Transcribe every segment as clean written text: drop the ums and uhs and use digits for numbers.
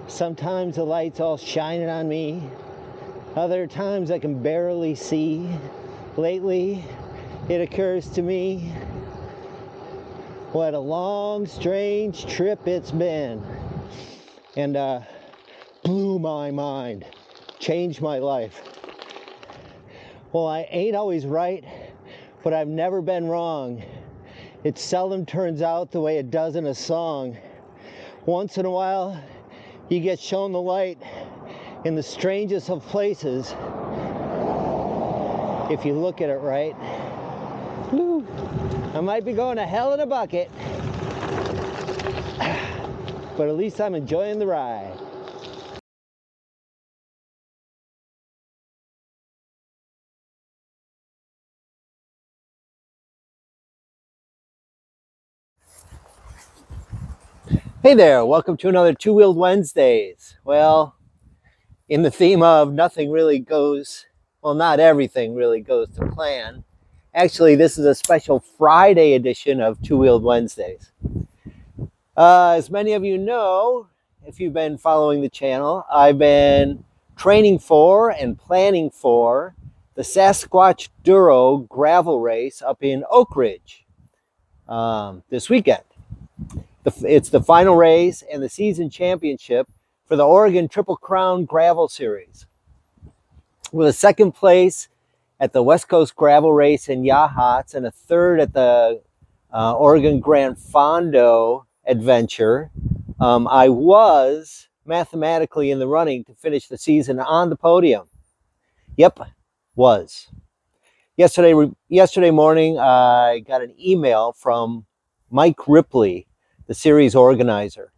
Sometimes the light's all shining on me. Other times I can barely see. Lately, it occurs to me what a long, strange trip it's been. And blew my mind, changed my life. Well, I ain't always right, but I've never been wrong. It seldom turns out the way it does in a song. Once in a while, you get shown the light in the strangest of places if you look at it right. Woo. I might be going to hell in a bucket, but at least I'm enjoying the ride. Hey there, welcome to another Two-Wheeled Wednesdays. Well, in the theme of nothing really goes, well, not everything really goes to plan. Actually, this is a special Friday edition of Two-Wheeled Wednesdays. As many of you know, if you've been following the channel, I've been training for and planning for the Sasquatch Duro gravel race up in Oak Ridge this weekend. It's the final race and the season championship for the Oregon Triple Crown Gravel Series. With a second place at the West Coast Gravel Race in Yachats and a third at the Oregon Grand Fondo Adventure, I was mathematically in the running to finish the season on the podium. Yep, was. Yesterday morning, I got an email from Mike Ripley, the series organizer.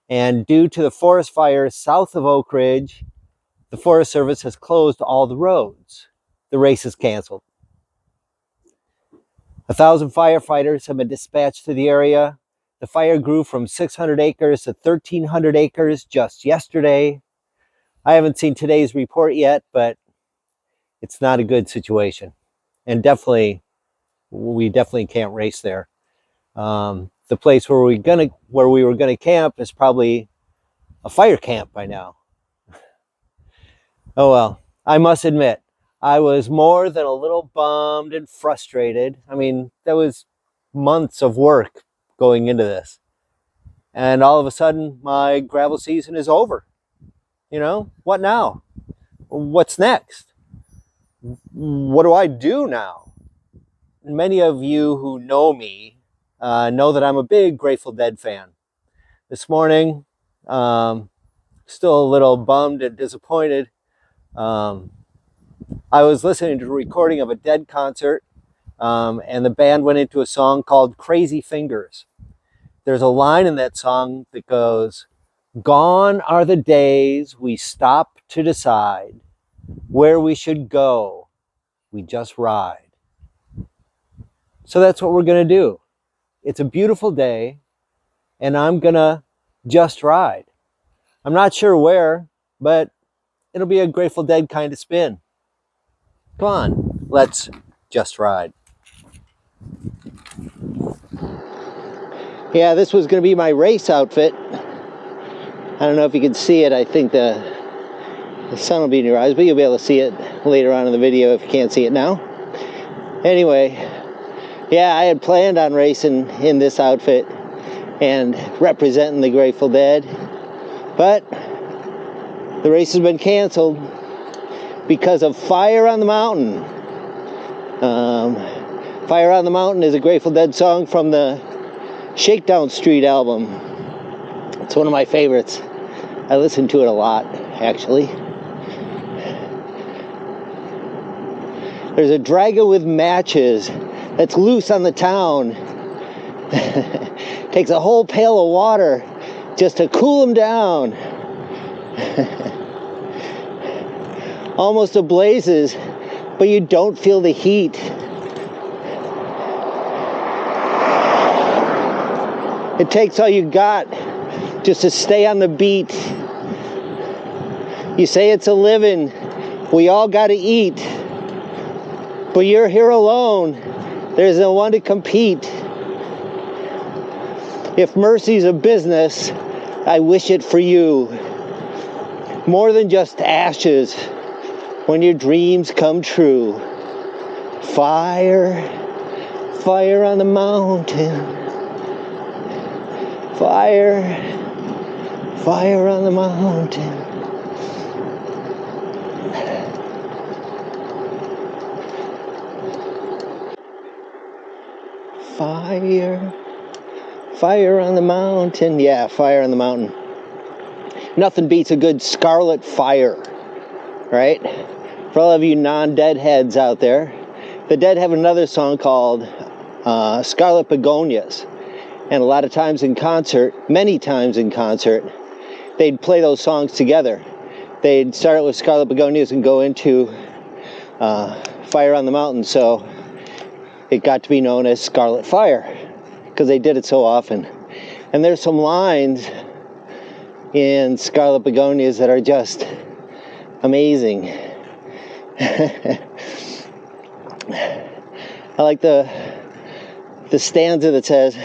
And due to the forest fires south of Oak Ridge, the Forest Service has closed all the roads. The race is canceled. 1,000 firefighters have been dispatched to the area. The fire grew from 600 acres to 1,300 acres just yesterday. I haven't seen today's report yet, but it's not a good situation. And we definitely can't race there. The place where we were gonna camp is probably a fire camp by now. Oh well, I must admit, I was more than a little bummed and frustrated. I mean, there was months of work going into this. And all of a sudden, my gravel season is over. You know, what now? What's next? What do I do now? Many of you who know me know that I'm a big Grateful Dead fan. This morning, still a little bummed and disappointed. I was listening to a recording of a Dead concert, and the band went into a song called Crazy Fingers. There's a line in that song that goes, "Gone are the days we stop to decide where we should go. We just ride." So that's what we're going to do. It's a beautiful day, and I'm going to just ride. I'm not sure where, but it'll be a Grateful Dead kind of spin. Come on, let's just ride. Yeah, this was going to be my race outfit. I don't know if you can see it. I think the sun will be in your eyes, but you'll be able to see it later on in the video if you can't see it now. Anyway, yeah, I had planned on racing in this outfit and representing the Grateful Dead, but the race has been canceled because of Fire on the Mountain. Fire on the Mountain is a Grateful Dead song from the Shakedown Street album. It's one of my favorites. I listen to it a lot, actually. There's a dragon with matches that's loose on the town. Takes a whole pail of water just to cool him down. Almost ablazes, but you don't feel the heat. It takes all you got just to stay on the beat. You say it's a living, we all gotta eat, but you're here alone, there's no one to compete. If mercy's a business, I wish it for you. more than just ashes when your dreams come true. Fire, fire on the mountain. Fire, fire on the mountain. Fire, fire on the mountain. Yeah, fire on the mountain. Nothing beats a good scarlet fire, right? For all of you non-Deadheads out there, the Dead have another song called Scarlet Begonias. And a lot of times in concert, many times in concert, they'd play those songs together. They'd start with Scarlet Begonias and go into Fire on the Mountain. So it got to be known as Scarlet Fire because they did it so often. And there's some lines in Scarlet Begonias that are just amazing. I like the stanza that says,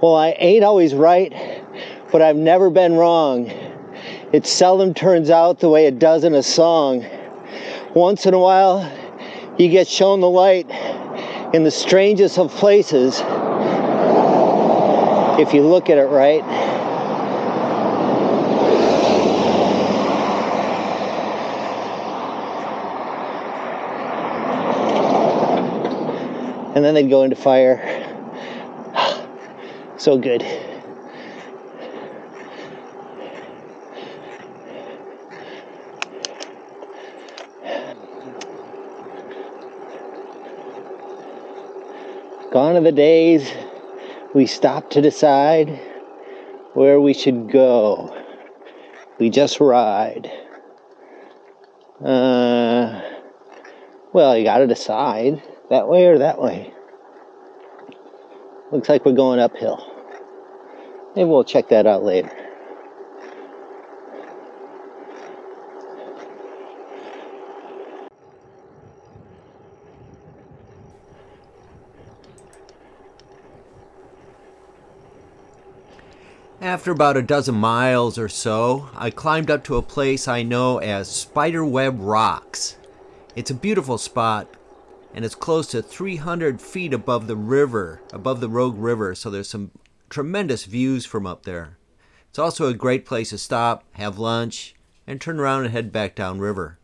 well, I ain't always right, but I've never been wrong. It seldom turns out the way it does in a song. Once in a while, you get shown the light in the strangest of places if you look at it right. And then they'd go into fire. So good. Gone are the days we stopped to decide where we should go. We just ride. Well, you gotta decide. That way or that way? Looks like we're going uphill. Maybe we'll check that out later. After about a dozen miles or so, I climbed up to a place I know as Spiderweb Rocks. It's a beautiful spot, and it's close to 300 feet above the river, above the Rogue River, so there's some tremendous views from up there. It's also a great place to stop, have lunch, and turn around and head back downriver.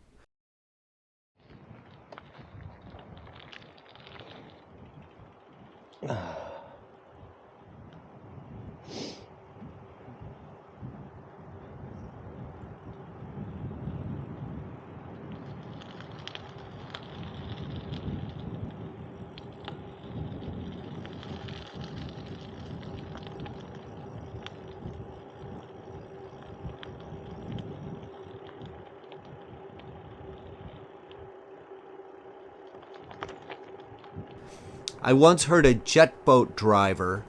I once heard a jet boat driver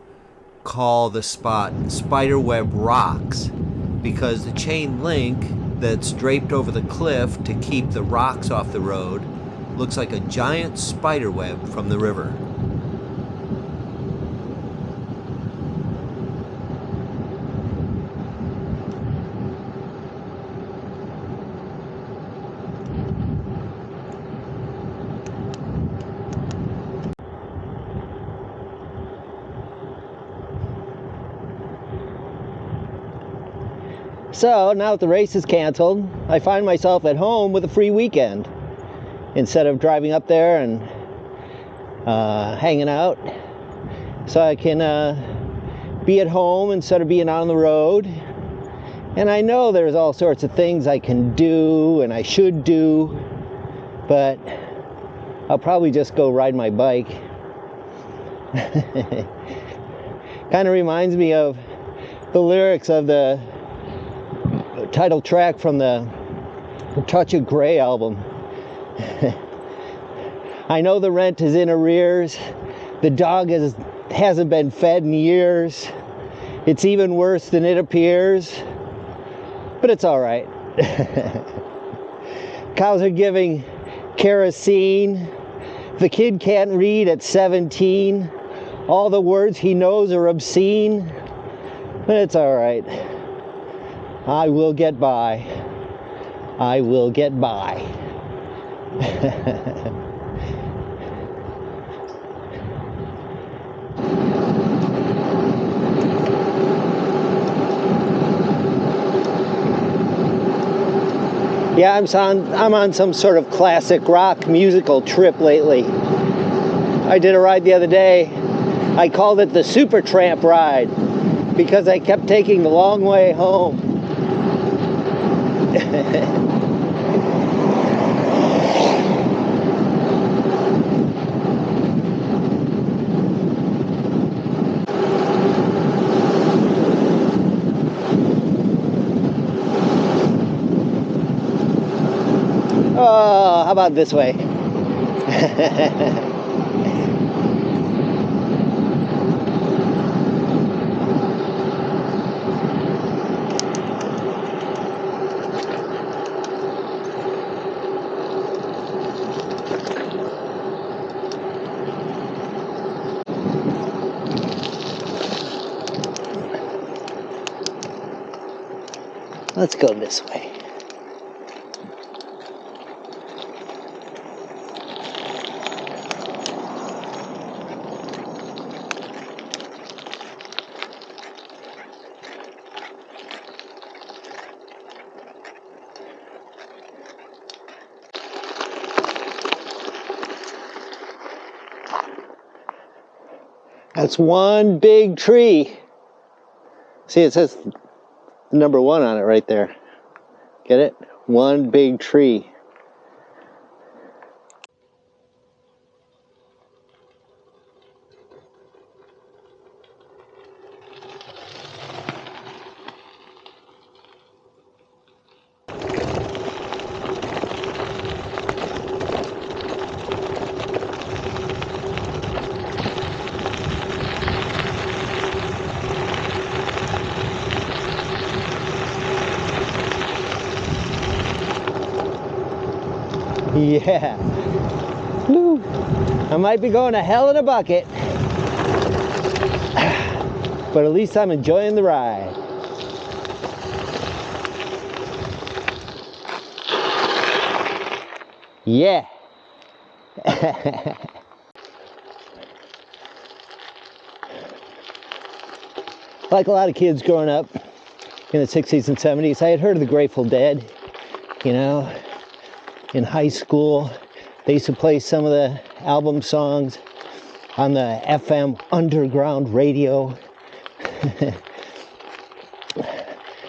call the spot Spiderweb Rocks because the chain link that's draped over the cliff to keep the rocks off the road looks like a giant spider web from the river. So now that the race is canceled, I find myself at home with a free weekend instead of driving up there and hanging out. So I can be at home instead of being on the road. And I know there's all sorts of things I can do and I should do, but I'll probably just go ride my bike. Kind of reminds me of the lyrics of the title track from the Touch of Grey album. I know the rent is in arrears. The dog hasn't been fed in years. It's even worse than it appears. But it's all right. Cows are giving kerosene. The kid can't read at 17. All the words he knows are obscene. But it's all right. I will get by. I will get by. Yeah, I'm on some sort of classic rock musical trip lately. I did a ride the other day. I called it the Supertramp ride because I kept taking the long way home. Oh, how about this way? Let's go this way. That's one big tree. See, it says number 1 on it right there. Get it? One big tree. Yeah. Woo. I might be going to hell in a bucket, but at least I'm enjoying the ride. Yeah. Like a lot of kids growing up in the 60s and 70s, I had heard of the Grateful Dead, you know. In high school, they used to play some of the album songs on the FM underground radio.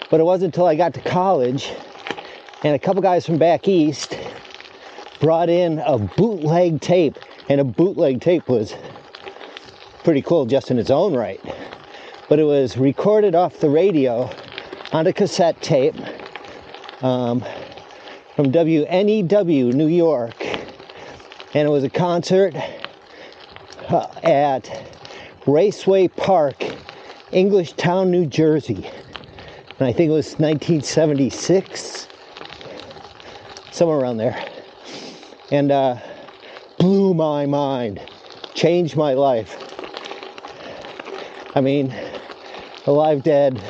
But it wasn't until I got to college and a couple guys from back east brought in a bootleg tape. And a bootleg tape was pretty cool just in its own right. But it was recorded off the radio on a cassette tape. From WNEW, New York. And it was a concert at Raceway Park, Englishtown, New Jersey. And I think it was 1976, somewhere around there. And blew my mind, changed my life. I mean, Alive Dead,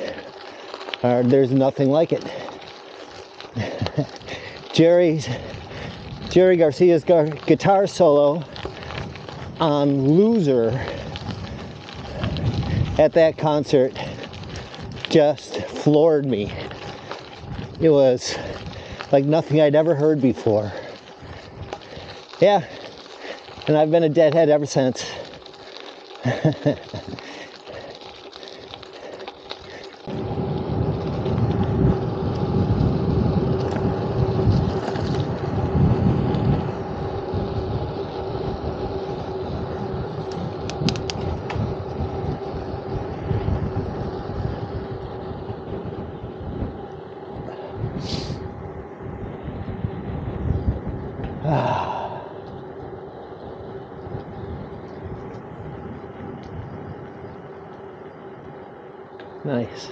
there's nothing like it. Jerry Garcia's guitar solo on Loser at that concert just floored me. It was like nothing I'd ever heard before. Yeah, and I've been a Deadhead ever since. Nice.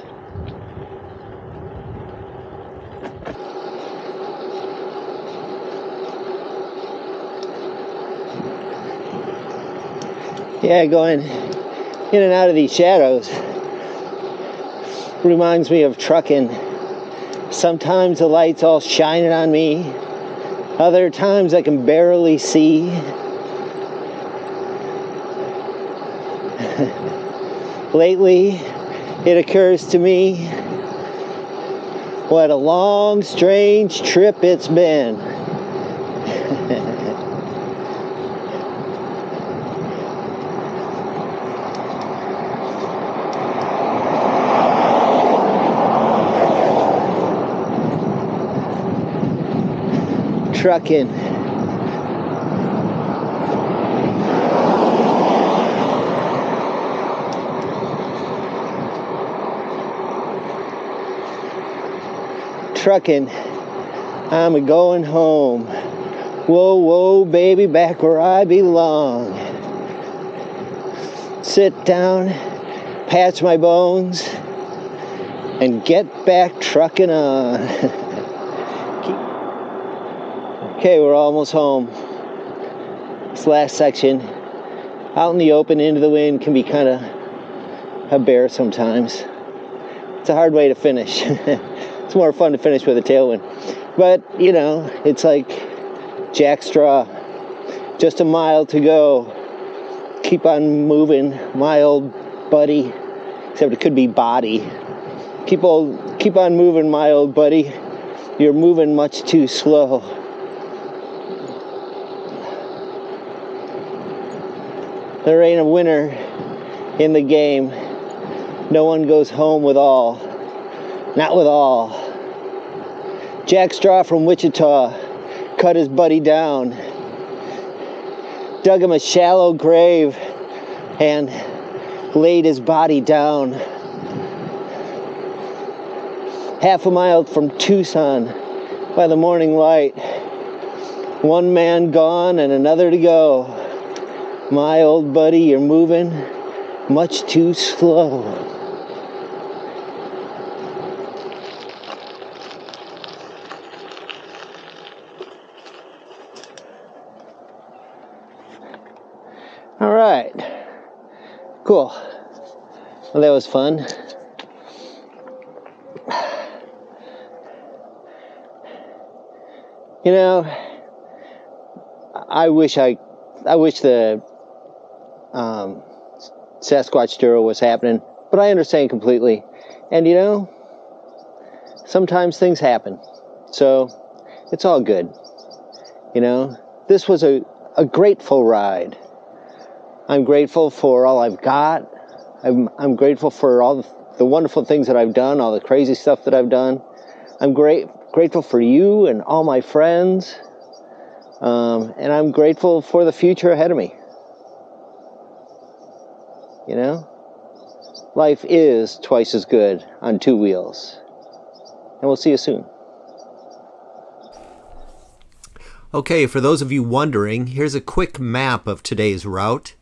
Yeah, going in and out of these shadows reminds me of trucking Sometimes the light's all shining on me. Other times I can barely see. Lately, it occurs to me what a long, strange trip it's been. Trucking. Trucking. I'm going home. Whoa, whoa, baby, back where I belong. Sit down, patch my bones, and get back trucking on. Okay, we're almost home. This last section, out in the open, into the wind, can be kind of a bear sometimes. It's a hard way to finish. It's more fun to finish with a tailwind. But, you know, it's like Jack Straw. Just a mile to go. Keep on moving, my old buddy. Except it could be body. Keep on moving, my old buddy. You're moving much too slow. There ain't a winner in the game. No one goes home with all. Not with all. Jack Straw from Wichita cut his buddy down, dug him a shallow grave, and laid his body down. Half a mile from Tucson by the morning light. One man gone and another to go. My old buddy, you're moving much too slow. All right. Cool. Well, that was fun. You know, I wish the Sasquatch Duro was happening, but I understand completely. And you know, sometimes things happen, so it's all good. You know, this was a grateful ride. I'm grateful for all I've got. I'm grateful for all the wonderful things that I've done, all the crazy stuff that I've done. I'm grateful for you and all my friends, and I'm grateful for the future ahead of me. You know, life is twice as good on two wheels. And we'll see you soon. Okay, for those of you wondering, here's a quick map of today's route.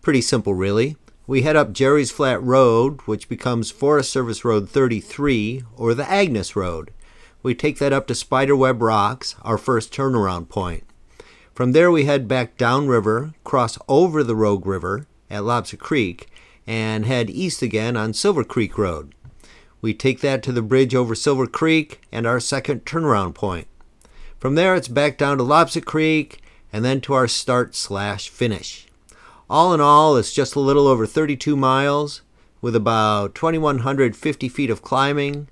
Pretty simple, really. We head up Jerry's Flat Road, which becomes Forest Service Road 33, or the Agnes Road. We take that up to Spiderweb Rocks, our first turnaround point. From there we head back downriver, cross over the Rogue River at Lobster Creek, and head east again on Silver Creek Road. We take that to the bridge over Silver Creek and our second turnaround point. From there it's back down to Lobster Creek and then to our start/finish. All in all, it's just a little over 32 miles with about 2,150 feet of climbing,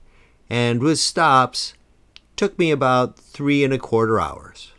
and with stops, took me about 3¼ hours.